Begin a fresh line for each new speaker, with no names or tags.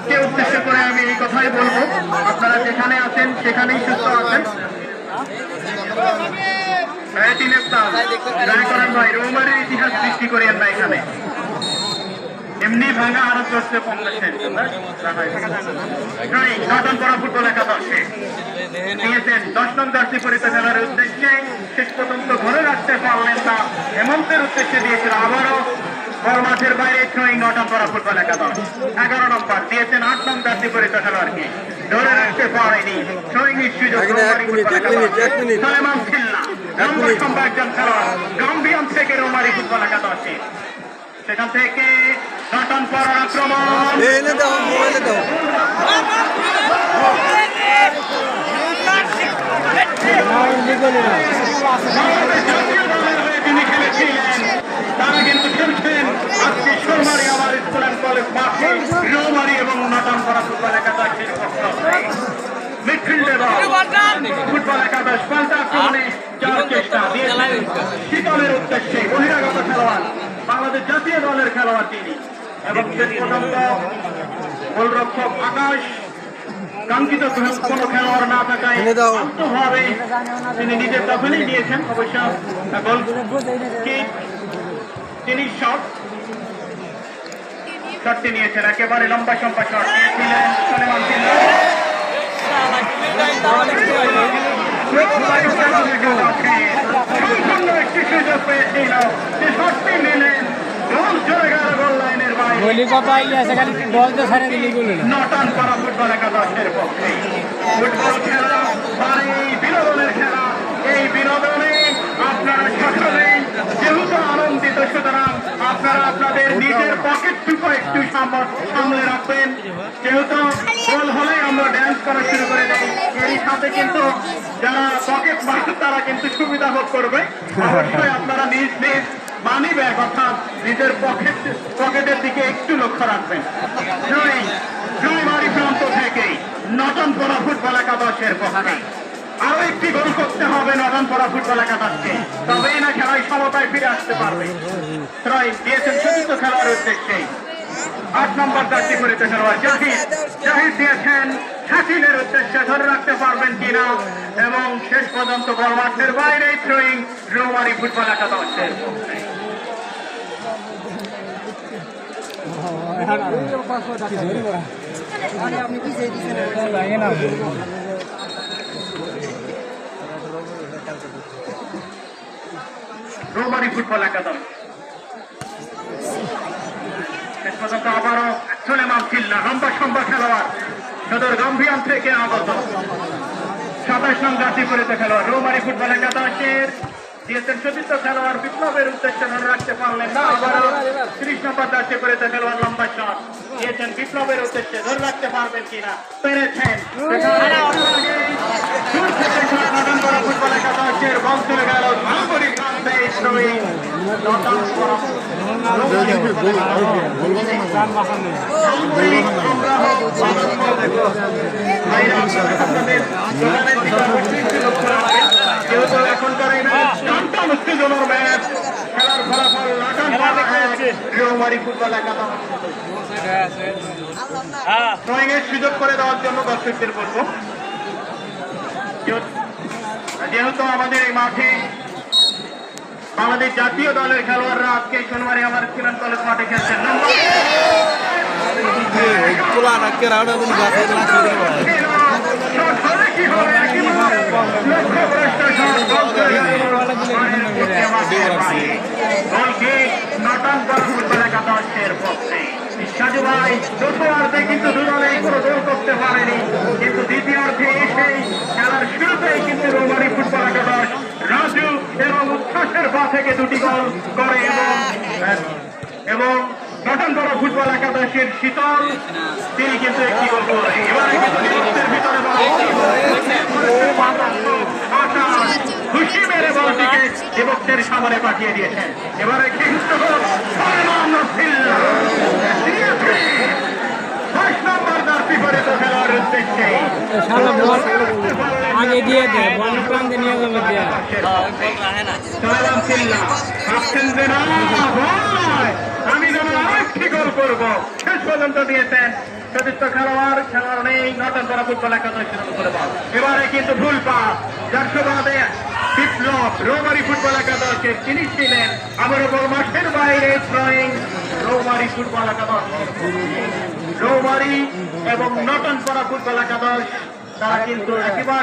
কে উদ্দেশ্য করে আমি এই কথাই বলবো, আপনারা যেখানে আছেন সেখানেই সুস্থ আছেন। ভাই রৌমারের ইতিহাস সৃষ্টি করিয়েন না এখানে, এমনি ভাঙা আরো চলছে কংগ্রেসের নটন করা ফুটবল একাদশে নিয়েছেন 10 নং জার্সি পরিত খেলার উদ্দেশ্যে, শেষ পর্যন্ত ধরে রাখতে পারলেন না, হেমন্তের উদ্দেশ্যে দিয়েছিল আবারও বড় মাঠের বাইরে থ্রোয়িং নটন করা ফুটবল একাদশ। 11 নম্বর দিয়েছেন 8 নং জার্সি পরিত খেলোয়াড়কে, ধরে রাখতে পারেনি, থ্রোয়িং সুযোগ সালেমান খিল্লা লম্বা সম্ভব একজন খেলোয়াড় গাম্বিয়ান থেকে রোমারি ফুটবল একাদশে, সেখান থেকে নটন করার আক্রমণ তিনি খেলেছিলেন, তারা কিন্তু খেলছেন আজকে সোলমারি আমার স্কুল অ্যান্ড কলেজ মাঠে রৌমারি এবং নটন করা ফুটবল একাদশের মিডফিল্ডে ফুটবল একাদশ পাল্টা আক্রমণে যাওয়ার চেষ্টা দিয়েছিলেন শীতলের উদ্দেশ্যে বহিরাগত খেলোয়াড়, বাংলাদেশ জাতীয় দলের খেলোয়াড় তিনি, এবং শেষ পর্যন্ত গোলরক্ষক আকাশ কাঙ্ক্ষিত কোন খেলোয়াড় না থাকায় আন্তভাবে তিনি নিজের দখলেই নিয়েছেন। অবশ্য তিনি শটটি নিয়েছেন, একেবারে লম্বা সম্পা শট নিয়েছিলেন সালেমান খিল্লা। সম্পূর্ণ একটি সুযোগ পেয়েছিল, যে শটটি নিলেন গোল চলে গেল গোল লাইনের বাইরে। নটন করা ফুটবল একাদশের পক্ষে ফুটবল খেলা মানে বিনোদনের খেলা, এই বিনোদনে আপনারা সকলেই যেহেতু আনন্দিত, সুতরাং আপনারা আপনাদের নিজের পকেটটুকু একটু সামলে রাখবেন, যেহেতু গোল হলে আমরা ড্যান্স করা শুরু করে দেই, এই সাথে কিন্তু যারা পকেট মাস্টার তারা কিন্তু সুবিধা ভোগ করবে। অবশ্যই আপনারা নিজ নিজ মানি ব্যাগ অর্থাৎ নিজের পকেটের দিকে একটু লক্ষ্য রাখবেন। জয়মারি প্রান্ত থেকে নটন করা ফুটবল একাদশের পক্ষে আরো একটি গোল করতে হবে নটন করা ফুটবল একাদশকে, তবেই না খেলায় সমতায় ফিরে আসতে পারবে। ত্রয় দিয়েছেন চতুর্থ খেলোয়াড়ের উদ্দেশ্যে 8 নম্বর জার্সি পরিত খেলোয়াড় জাহিদ দিয়েছেন শাকিলের উদ্দেশ্যে, ধরে রাখতে পারবেন কিনা, এবং শেষ পর্যন্ত বল মাঠের বাইরে থ্রোয়িং রৌমারি ফুটবল একাদশের রৌমারি ফুটবল একাদশ। শেষ পর্যন্ত আবারও সালেমান খিল্লা লম্বা সম্ভব খেলোয়াড় সদর গাম্বিয়ান থেকে আগত 27 নং জার্সি পরিত খেলোয়াড় রৌমারি ফুটবল একাদশের দিয়েছেন চতুর্থ খেলোয়াড় বিপ্লবের উদ্দেশ্যে, ধরে রাখতে পারলেন না, আবারও 30 নম্বর জার্সি পরিত খেলোয়াড় লম্বা শট দিয়েছেন বিপ্লবের উদ্দেশ্যে, ধরে রাখতে পারবেন কিনা, পেরেছেন। নটন করা ফুটবল একাদশের বল চলে গেল ধানবাড়ি প্রান্তে নটন করা যেহেতু এখনকার উত্তেজনার ম্যাচ, খেলার ফলাফল নটন রৌমারি ফুটবল একাদশ থ্রোয়িং এর সুযোগ করে দেওয়ার জন্য দর্শকদের বলবো, যেহেতু আমাদের এই মাঠে বাংলাদেশ জাতীয় দলের খেলোয়াড়রা আজকে সোনবারে আমার সিলেট কলেজ মাঠে খেলছেন। নটন করা ফুটবল একাদশের পক্ষে সাজু ভাই প্রথমার্ধে কিন্তু দুদলেই কোনো গোল করতে পারেনি, কিন্তু দ্বিতীয়ার্ধে এসেই খেলার শুরুতেই কিন্তু রৌমারি ফুটবল একাদশ রাজু এবং উচ্ছ্বাসের পা থেকে 2টি গোল করে, এবং নটন করা ফুটবল একাদশের শীতল তিনি কিন্তু 1টি গোল করে। এবারে কিন্তু ভিতরে খুশি মেরে বলটিকে বিপক্ষের সামনে পাঠিয়ে দিয়েছেন। এবারে কিন্তু 5 নম্বর জার্সি পরিত খেলোয়াড়ের উদ্দেশ্যে
আগে দিয়ে দেয় বল প্রান্তে নিয়ে যাবে দিয়ে
চালাম চিল্লা ভাবছেন যে না ভাই আমি যেন আরেকটি গোল করবো শেষ পর্যন্ত দিয়েছেন সতীর্থ খেলোয়াড় নেই নটন করা ফুটবল একাদশের উপরে বল এবারে কিন্তু ভুল পাস যার সুবাদে বিপ্লব রৌমারি ফুটবল একাদশের তিনি ছিলেন আবারও বল মাঠের বাইরে থ্রোয়িং রৌমারি ফুটবল একাদশ রৌমারি এবং নটন করা ফুটবল একাদশ তারা কিন্তু একেবারে